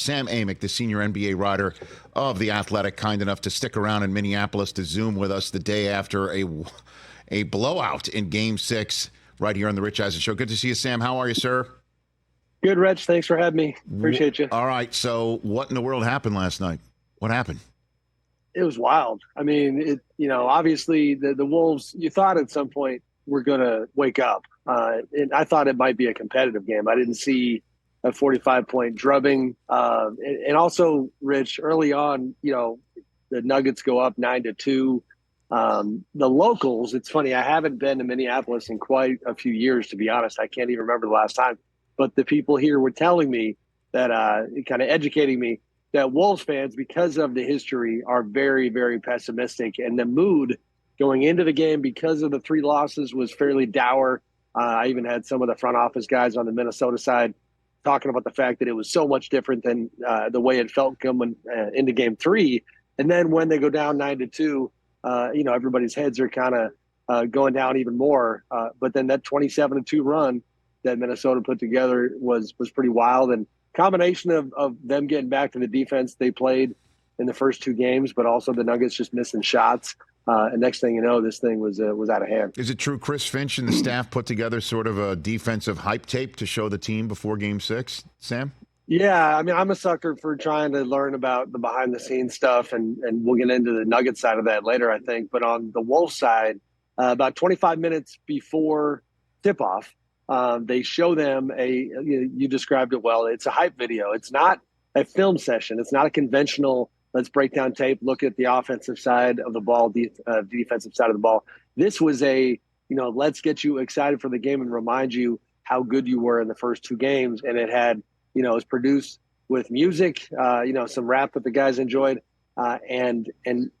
Sam Amick, the senior NBA writer of The Athletic, kind enough to stick around in Minneapolis to Zoom with us the day after a blowout in Game 6 right here on the Rich Eisen Show. Good to see you, Sam. How are you, sir? Good, Rich. Thanks for having me. Appreciate you. All right, so what in the world happened last night? What happened? It was wild. I mean, obviously the Wolves, you thought at some point were going to wake up. And I thought it might be a competitive game. I didn't see a 45-point drubbing. And also, Rich, early on, the Nuggets go up 9-2. The locals, it's funny, I haven't been to Minneapolis in quite a few years, to be honest. I can't even remember the last time. But the people here were telling me that, kind of educating me, that Wolves fans, because of the history, are very, very pessimistic. And the mood going into the game because of the 3 losses was fairly dour. I even had some of the front office guys on the Minnesota side talking about the fact that it was so much different than the way it felt coming into Game 3. And then when they go down 9-2, everybody's heads are kind of going down even more. But then that 27-2 run that Minnesota put together was pretty wild, and combination of them getting back to the defense they played in the first 2 games, but also the Nuggets just missing shots. And next thing you know, this thing was out of hand. Is it true Chris Finch and the staff put together sort of a defensive hype tape to show the team before Game 6, Sam? Yeah, I mean, I'm a sucker for trying to learn about the behind-the-scenes stuff, and we'll get into the Nuggets side of that later, I think. But on the Wolves side, about 25 minutes before tip-off, they show them you described it well, it's a hype video. It's not a film session. It's not a conventional, let's break down tape, look at the offensive side of the ball, defensive side of the ball. This was let's get you excited for the game and remind you how good you were in the first 2 games. And it had, it was produced with music, some rap that the guys enjoyed, and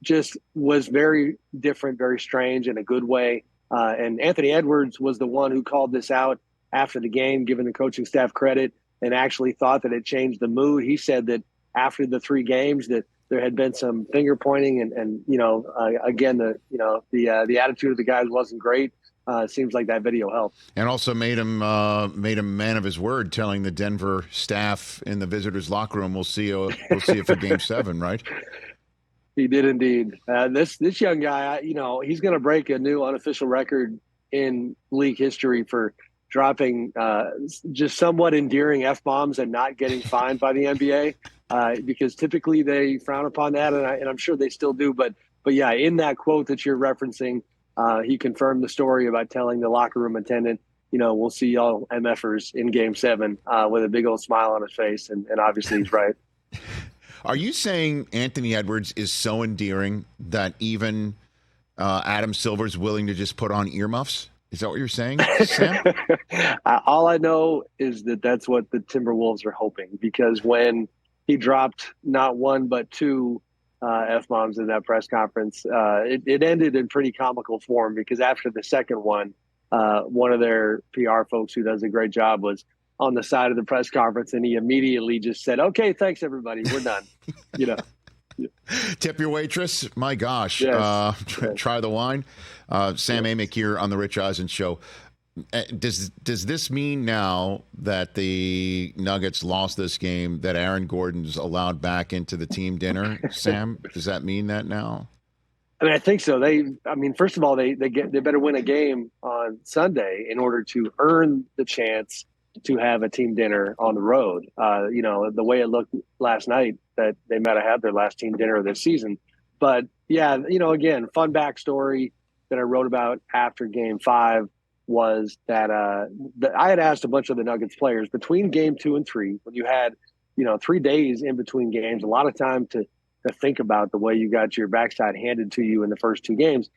just was very different, very strange in a good way. And Anthony Edwards was the one who called this out after the game, giving the coaching staff credit, and actually thought that it changed the mood. He said that after the 3 games that there had been some finger pointing and again, the attitude of the guys wasn't great. It seems like that video helped. And also made him man of his word, telling the Denver staff in the visitors' locker room, we'll see you for Game 7, right? He did indeed. This young guy, he's going to break a new unofficial record in league history for dropping just somewhat endearing F-bombs and not getting fined by the NBA, because typically they frown upon that, and I'm sure they still do. But yeah, in that quote that you're referencing, he confirmed the story about telling the locker room attendant, we'll see y'all MFers in Game 7 with a big old smile on his face, and obviously he's right. Are you saying Anthony Edwards is so endearing that even Adam Silver's willing to just put on earmuffs? Is that what you're saying, Sam? All I know is that that's what the Timberwolves are hoping, because when he dropped not 1 but 2 F-bombs in that press conference, it ended in pretty comical form, because after the second one of their PR folks who does a great job was on the side of the press conference, and he immediately just said, "Okay, thanks everybody, we're done." Tip your waitress. My gosh. Yes. Try the wine. Sam Amick here on the Rich Eisen Show. Does this mean now that the Nuggets lost this game that Aaron Gordon's allowed back into the team dinner, Sam? Does that mean that now? I mean, I think so. First of all, they better win a game on Sunday in order to earn the chance to have a team dinner on the road. The way it looked last night, that they might have had their last team dinner of this season. But yeah, again, fun backstory that I wrote about after Game 5 was that I had asked a bunch of the Nuggets players between Game 2 and 3, when you had 3 days in between games, a lot of time to think about the way you got your backside handed to you in the first 2 games.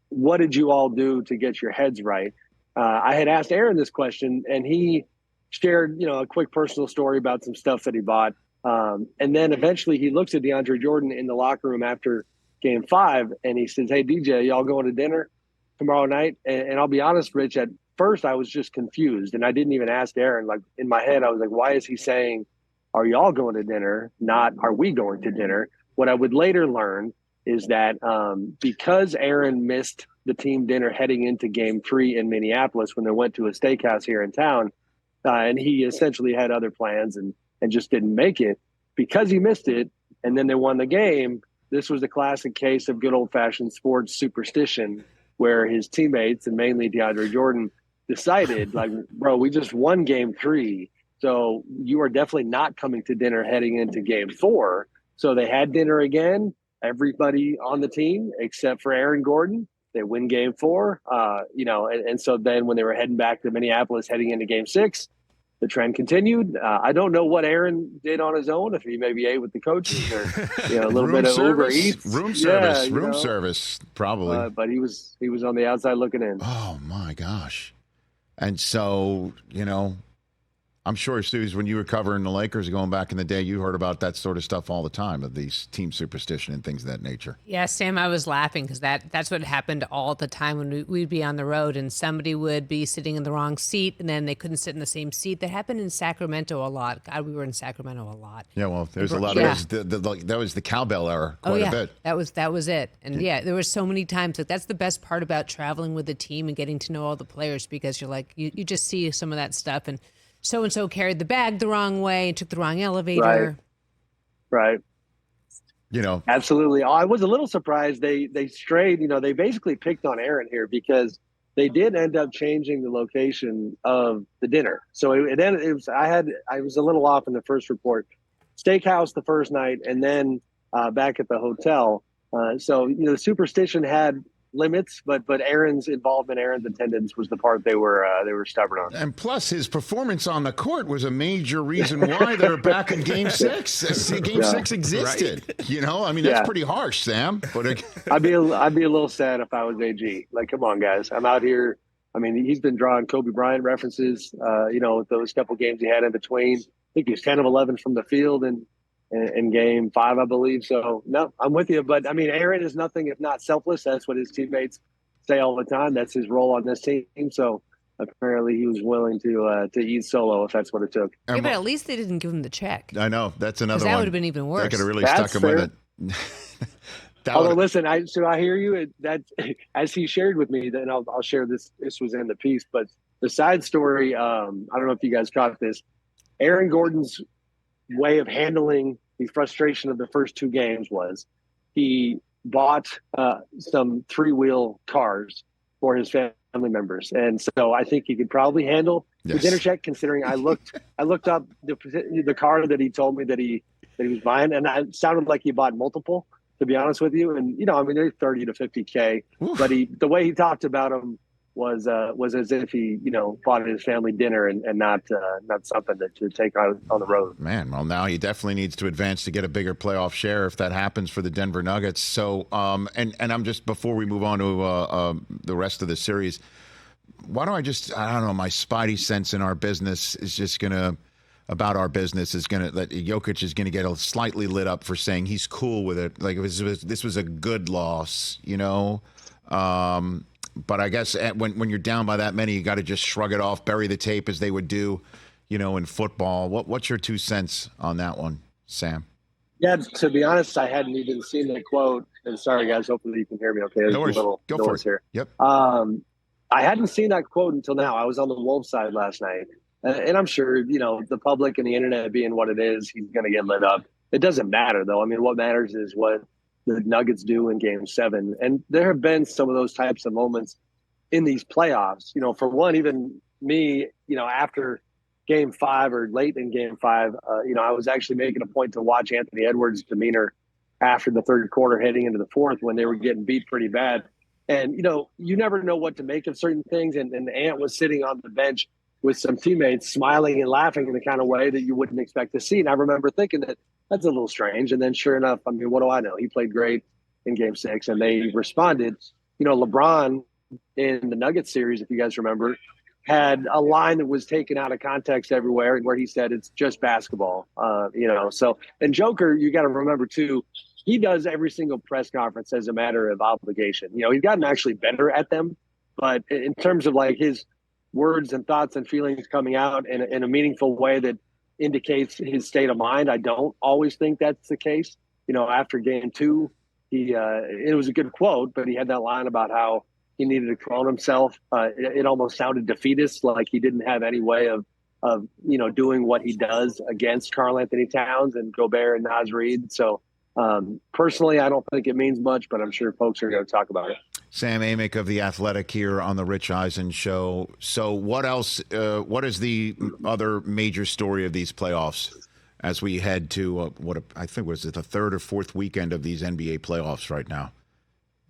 What did you all do to get your heads right? I had asked Aaron this question, and he shared, a quick personal story about some stuff that he bought. And then eventually he looks at DeAndre Jordan in the locker room after Game 5, and he says, "Hey, DJ, y'all going to dinner tomorrow night?" And I'll be honest, Rich, at first I was just confused, and I didn't even ask Aaron. Like, in my head, I was like, why is he saying, "Are y'all going to dinner?" not "Are we going to dinner?" What I would later learn is that because Aaron missed the team dinner heading into Game 3 in Minneapolis when they went to a steakhouse here in town, and he essentially had other plans and just didn't make it, because he missed it and then they won the game, this was a classic case of good old-fashioned sports superstition where his teammates, and mainly DeAndre Jordan, decided, like, bro, we just won game 3, so you are definitely not coming to dinner heading into game 4. So they had dinner again, everybody on the team except for Aaron Gordon. They win game 4, and so then when they were heading back to Minneapolis heading into game 6, the trend continued. I don't know what Aaron did on his own, if he maybe ate with the coaches or a little bit of Uber Eats. Room service, probably. But he was on the outside looking in. Oh, my gosh. And so, I'm sure, Suze, when you were covering the Lakers going back in the day, you heard about that sort of stuff all the time, of these team superstition and things of that nature. Yeah, Sam, I was laughing because that's what happened all the time when we'd be on the road and somebody would be sitting in the wrong seat and then they couldn't sit in the same seat. That happened in Sacramento a lot. God, we were in Sacramento a lot. Yeah, well, there's a lot of that was the cowbell era quite a bit. That was it. And there were so many times. Like, that's the best part about traveling with the team and getting to know all the players, because you're like, you just see some of that stuff. And so-and-so carried the bag the wrong way and took the wrong elevator. Right. Absolutely. I was a little surprised they strayed. They basically picked on Aaron here because they did end up changing the location of the dinner. So I was a little off in the first report. Steakhouse the first night and then back at the hotel. So the superstition had limits, but Aaron's involvement, Aaron's attendance was the part they were stubborn on. And plus, his performance on the court was a major reason why they're back in Game 6. Game 6 existed. Right? That's pretty harsh, Sam. But I'd be a little sad if I was AG. Like, come on, guys, I'm out here. He's been drawing Kobe Bryant references. Those couple games he had in between. I think he was 10 of 11 from the field in game 5, I believe. So, no, I'm with you. But, Aaron is nothing if not selfless. That's what his teammates say all the time. That's his role on this team. So, apparently he was willing to eat solo if that's what it took. Yeah, but at least they didn't give him the check. I know. That's another one. That would have been even worse. They could have really stuck him with it. Although, listen, I hear you. That, as he shared with me, then I'll share this. This was in the piece. But the side story, I don't know if you guys caught this. Aaron Gordon's way of handling the frustration of the first 2 games was he bought some 3-wheel cars for his family members, and so I think he could probably handle the dinner check. Considering I looked up the car that he told me that he was buying, and it sounded like he bought multiple. To be honest with you, and they're 30 to 50K, but the way he talked about them was as if he bought his family dinner and not something to take on the road. Man, well, now he definitely needs to advance to get a bigger playoff share if that happens for the Denver Nuggets. So and I'm just, before we move on to the rest of the series, why don't I don't know, my spidey sense in our business is just gonna about our business is gonna that Jokic is gonna get slightly lit up for saying he's cool with it, like this was a good loss, But I guess when you're down by that many, you got to just shrug it off, bury the tape, as they would do, in football. What's your 2 cents on that one, Sam? Yeah, to be honest, I hadn't even seen the quote. And sorry, guys, hopefully you can hear me okay. There's no worries. Go for it. Here. Yep. I hadn't seen that quote until now. I was on the Wolves side last night. And I'm sure, the public and the internet being what it is, he's going to get lit up. It doesn't matter, though. What matters is what the Nuggets do in game 7. And there have been some of those types of moments in these playoffs. For one, even me, after game 5 or late in game 5, I was actually making a point to watch Anthony Edwards' demeanor after the third quarter heading into the fourth when they were getting beat pretty bad. And, you never know what to make of certain things. And Ant was sitting on the bench with some teammates smiling and laughing in the kind of way that you wouldn't expect to see. And I remember thinking that's a little strange. And then sure enough, what do I know? He played great in game 6 and they responded. LeBron in the Nuggets series, if you guys remember, had a line that was taken out of context everywhere where he said it's just basketball. So, and Joker, you got to remember too, he does every single press conference as a matter of obligation. He's gotten actually better at them, but in terms of like his words and thoughts and feelings coming out in a meaningful way that indicates his state of mind, I don't always think that's the case. After game 2, it was a good quote, but he had that line about how he needed to clone himself. It almost sounded defeatist, like he didn't have any way of doing what he does against Karl Anthony Towns and Gobert and Naz Reid. So personally, I don't think it means much, but I'm sure folks are going to talk about it. Sam Amick of The Athletic here on the Rich Eisen Show. So what else, what is the other major story of these playoffs as we head to I think was it the third or fourth weekend of these NBA playoffs right now,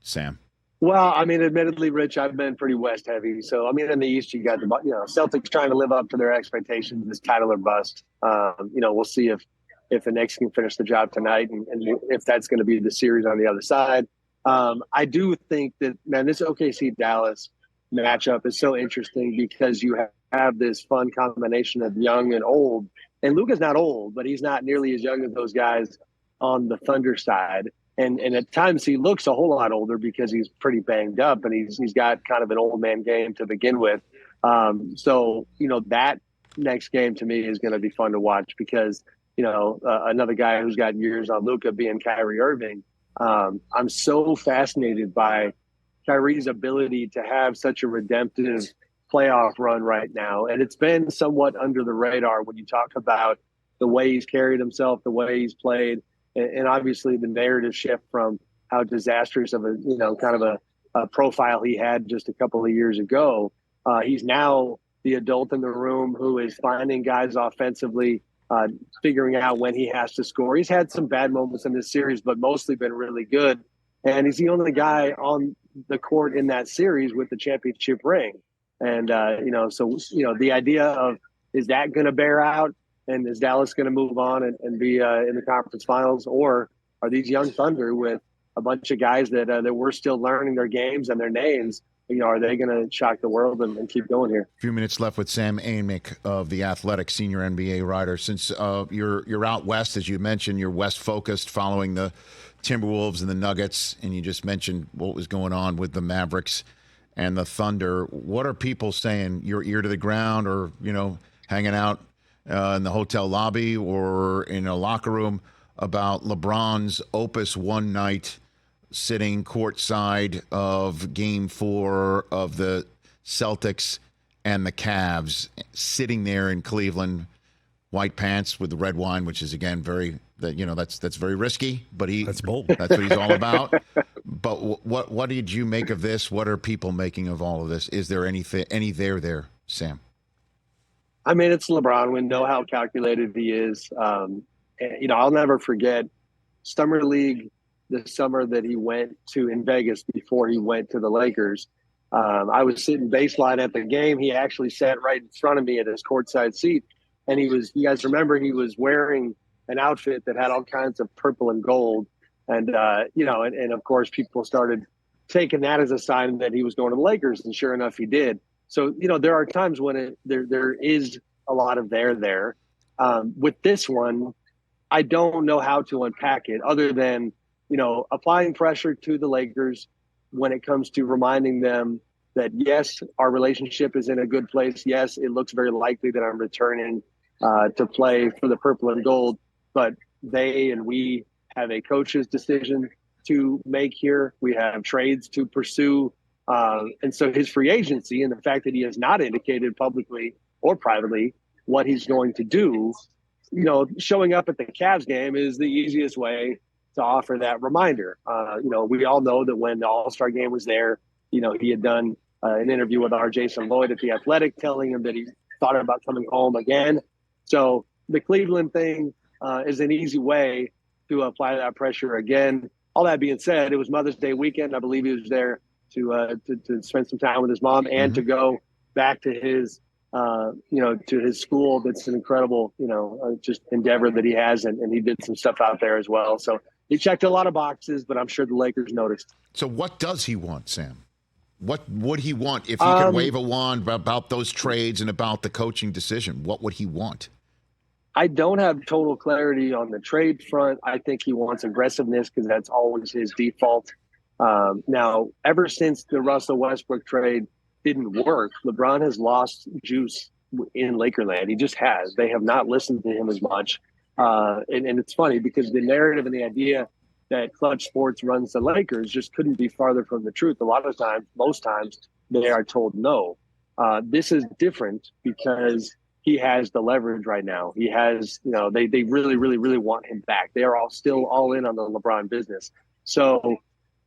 Sam? Well, I mean, admittedly, Rich, I've been pretty West heavy. So, I mean, in the East, you got the Celtics trying to live up to their expectations, this title or bust. We'll see if the Knicks can finish the job tonight and if that's going to be the series on the other side. I do think that, man, this OKC Dallas matchup is so interesting because you have this fun combination of young and old. And Luka's not old, but he's not nearly as young as those guys on the Thunder side. And at times he looks a whole lot older because he's pretty banged up and he's got kind of an old man game to begin with. So that next game to me is going to be fun to watch because, another guy who's got years on Luka being Kyrie Irving. I'm so fascinated by Kyrie's ability to have such a redemptive playoff run right now. And it's been somewhat under the radar when you talk about the way he's carried himself, the way he's played, and obviously the narrative shift from how disastrous of a profile he had just a couple of years ago. He's now the adult in the room who is finding guys offensively, figuring out when he has to score. He's had some bad moments in this series, but mostly been really good. And he's the only guy on the court in that series with the championship ring. And, the idea of, is that going to bear out? And is Dallas going to move on and be in the conference finals? Or are these young Thunder with a bunch of guys that we're still learning their games and their names? Are they going to shock the world and keep going here? A few minutes left with Sam Amick of The Athletic, senior NBA writer. Since you're out west, as you mentioned, you're west focused, following the Timberwolves and the Nuggets, and you just mentioned what was going on with the Mavericks and the Thunder. What are people saying? Your ear to the ground, or hanging out in the hotel lobby or in a locker room about LeBron's opus one night sitting courtside of Game 4 of the Celtics and the Cavs, sitting there in Cleveland, white pants with the red wine, which is again that's very risky, but that's bold. That's what he's all about. But what did you make of this? What are people making of all of this? Is there any there, Sam? I mean, it's LeBron. We know how calculated he is. I'll never forget Summer League, the summer that he went to in Vegas before he went to the Lakers. I was sitting baseline at the game. He actually sat right in front of me at his courtside seat. And you guys remember, he was wearing an outfit that had all kinds of purple and gold. And, and of course, people started taking that as a sign that he was going to the Lakers. And sure enough, he did. So, there are times when there is a lot of there. With this one, I don't know how to unpack it other than, applying pressure to the Lakers when it comes to reminding them that, yes, our relationship is in a good place. Yes, it looks very likely that I'm returning to play for the purple and gold, but they and we have a coach's decision to make here. We have trades to pursue. And so his free agency and the fact that he has not indicated publicly or privately what he's going to do, showing up at the Cavs game is the easiest way to offer that reminder. We all know that when the All-Star game was there, he had done an interview with our Jason Lloyd at The Athletic telling him that he thought about coming home again. So the Cleveland thing is an easy way to apply that pressure again. All that being said, it was Mother's Day weekend. I believe he was there to spend some time with his mom and to go back to his to his school. That's an incredible, just endeavor that he has. And he did some stuff out there as well. So he checked a lot of boxes, but I'm sure the Lakers noticed. So what does he want, Sam? What would he want if he could wave a wand about those trades and about the coaching decision? What would he want? I don't have total clarity on the trade front. I think he wants aggressiveness because that's always his default. Now, ever since the Russell Westbrook trade didn't work, LeBron has lost juice in Lakerland. He just has. They have not listened to him as much. And it's funny because the narrative and the idea that Clutch Sports runs the Lakers just couldn't be farther from the truth. A lot of times, most times, they are told no. This is different because he has the leverage right now. He has, they really, really, really want him back. They are still all in on the LeBron business. So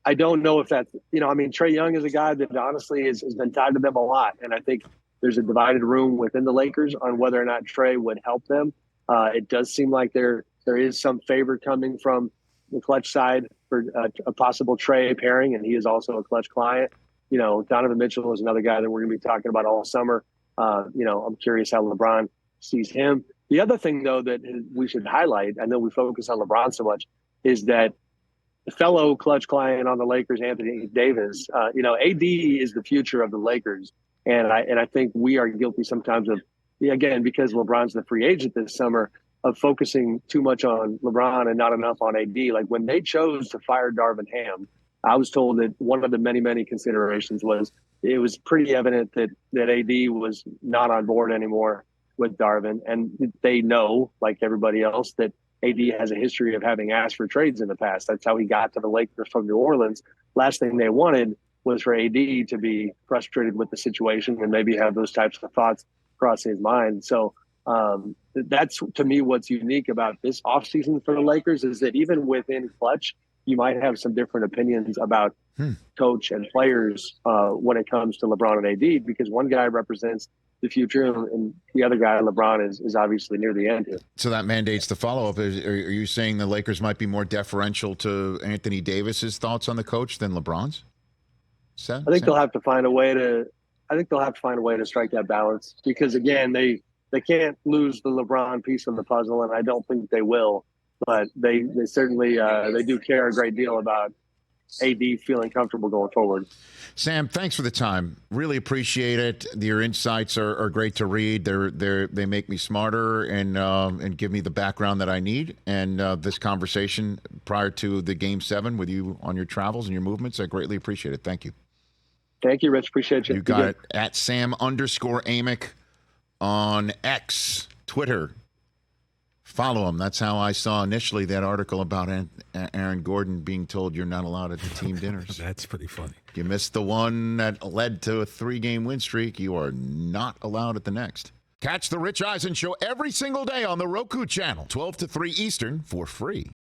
I don't know if that's, Trae Young is a guy that honestly has been tied to them a lot. And I think there's a divided room within the Lakers on whether or not Trae would help them. It does seem like there is some favor coming from the Klutch side for a possible Trae pairing, and he is also a Klutch client. Donovan Mitchell is another guy that we're going to be talking about all summer. I'm curious how LeBron sees him. The other thing, though, that we should highlight, I know we focus on LeBron so much, is that the fellow Klutch client on the Lakers, Anthony Davis, AD is the future of the Lakers. And I think we are guilty sometimes of, again, because LeBron's the free agent this summer, of focusing too much on LeBron and not enough on AD. Like when they chose to fire Darvin Ham, I was told that one of the many, many considerations was it was pretty evident that AD was not on board anymore with Darvin. And they know, like everybody else, that AD has a history of having asked for trades in the past. That's how he got to the Lakers from New Orleans. Last thing they wanted was for AD to be frustrated with the situation and maybe have those types of thoughts crossing his mind. So that's, to me, what's unique about this offseason for the Lakers is that even within Klutch, you might have some different opinions about coach and players when it comes to LeBron and AD, because one guy represents the future and the other guy, LeBron, is obviously near the end here. So that mandates the follow-up. Are you saying the Lakers might be more deferential to Anthony Davis's thoughts on the coach than LeBron's? I think they'll have to find a way to strike that balance, because again, they can't lose the LeBron piece of the puzzle, and I don't think they will. But they certainly they do care a great deal about AD feeling comfortable going forward. Sam, thanks for the time. Really appreciate it. Your insights are great to read. They make me smarter and give me the background that I need. And this conversation prior to the Game 7 with you on your travels and your movements, I greatly appreciate it. Thank you. Thank you, Rich. Appreciate you. You got it. At Sam_Amick on X, Twitter. Follow him. That's how I saw initially that article about Aaron Gordon being told you're not allowed at the team dinners. That's pretty funny. You missed the one that led to a 3-game win streak. You are not allowed at the next. Catch the Rich Eisen Show every single day on the Roku channel, 12 to 3 Eastern, for free.